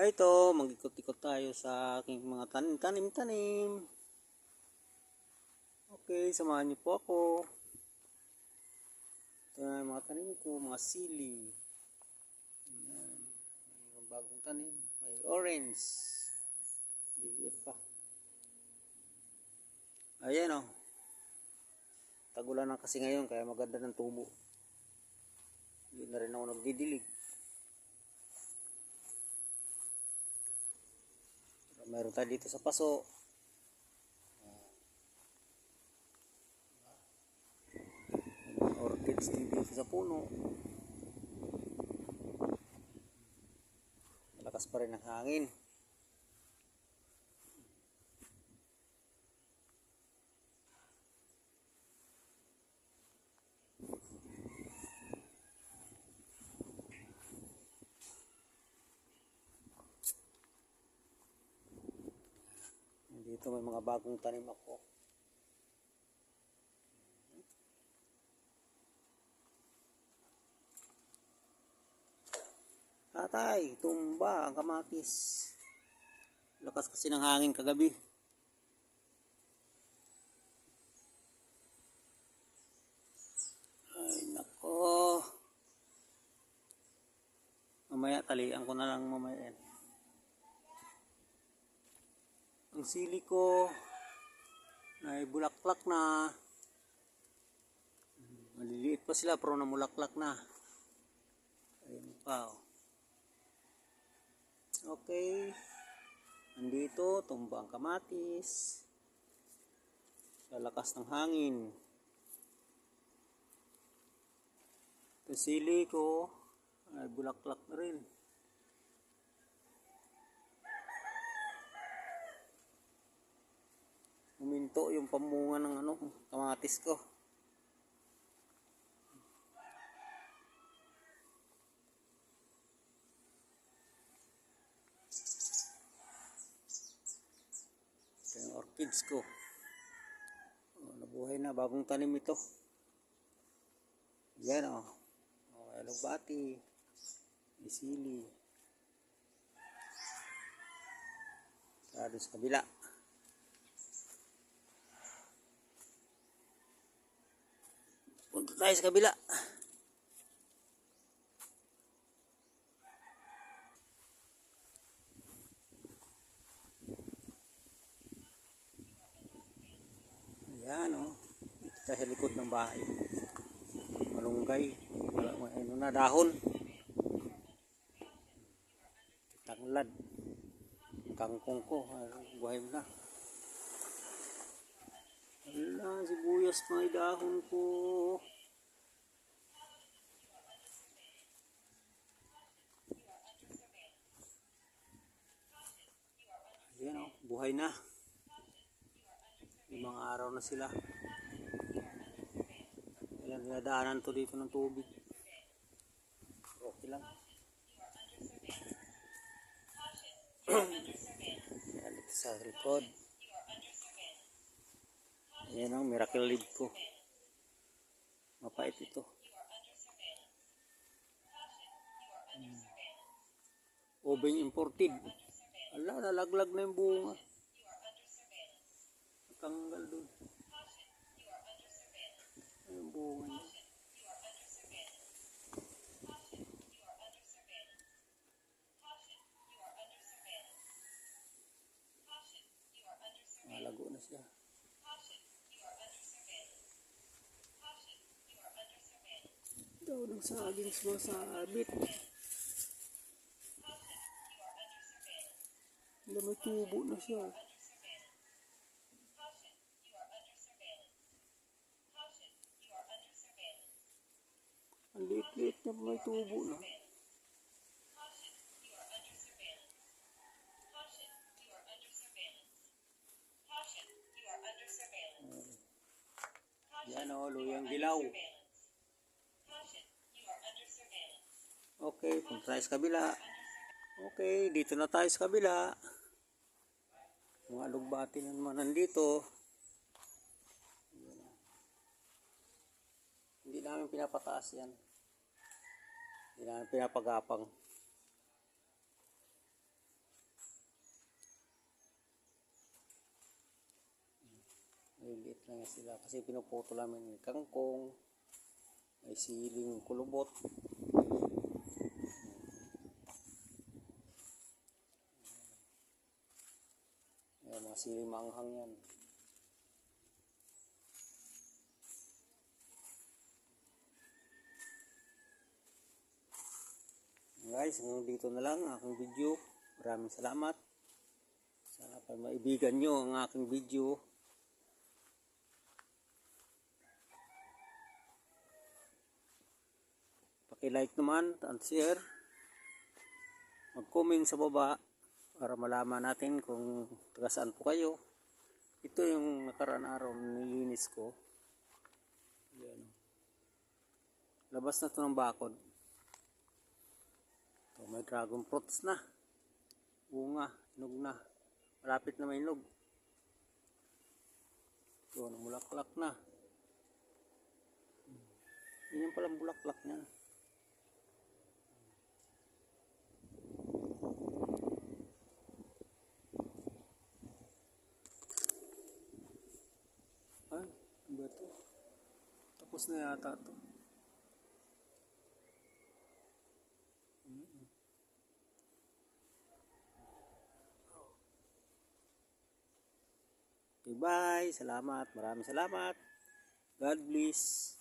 Ito, mag-ikot-ikot tayo sa aking mga tanim-tanim. Okay, samahan niyo po ako. Ito na yung mga tanim ko, mga sili. Ayan. May bagong tanim. May orange. Liliit pa. Ayan o. Tagulan na kasi ngayon, kaya maganda ng tubo. Hindi na rin ako nagdidilig. Meron tayo dito sa paso. Orchids dito sa puno. Malakas pa rin ang hangin. Dito may mga bagong tanim ako. Tatay, tumba ang kamatis. Lakas kasi ng hangin kagabi. Ay nako. Mamaya talian ko na lang mamaya. Ang sili ko ay bulaklak na. Maliliit pa sila pero namulaklak na. Ayun pa oh. Okay. Andito, tumba ang kamatis. Sa lakas ng hangin. Ito sili ko ay bulaklak na rin. Huminto yung pamunga ng kamatis ko. Ito yung orchids ko. Nabuhay na, bagong tanim ito. Yan o. Alugbati. Isili. Saka doon sa kabila. Punta tayo sa kabila. Ayan o. Ito tayo sa likod ng bahay. Malunggay. Ano na, dahon. Tanglad. Kangkong ko. Buhay mo na. Wala, sibuyas may dahon ko. Ayan o, buhay na. Limang araw na sila. Ilang dinadaanan to dito ng tubig. Okay lang. Ayan dito sa likod. Ayan ang miracle leaf ko. Mapait ito. Obeng imported. Ala, nalaglag na yung bunga. Tanggal dun. Yung bunga niya. Malago na siya. Daw ng saging sumasabit. Hindi, may tubo na siya. Ang liit-liit na may tubo na. Yan o, luyang dilaw. Okay, punta tayo sa kabila. Okay, dito na tayo sa kabila. Mga alugbati na naman nandito. Hindi namin pinapataas yan. Hindi namin pinapagapang. na nga sila kasi pinuputo namin yung kangkong, may siling kulubot. Ayan, mga siling maanghang yan. Guys, hanggang dito na lang ang aking video. Maraming salamat. Sana pa maibigan nyo ang aking video. Paki-like naman at share. Mag-comment sa baba para malaman natin kung taga saan po kayo. Ito yung nakaraan araw nilinis ko. Yan. Labas na ito ng bakod. Ito, may dragon fruits na. Bunga, inog na. Malapit na may inog. Ito, namulaklak na. Yan yung palang bulaklak niya. Ay, ano ba ito? Tapos na yata ito. Okay, bye. Salamat. Maraming salamat. God bless.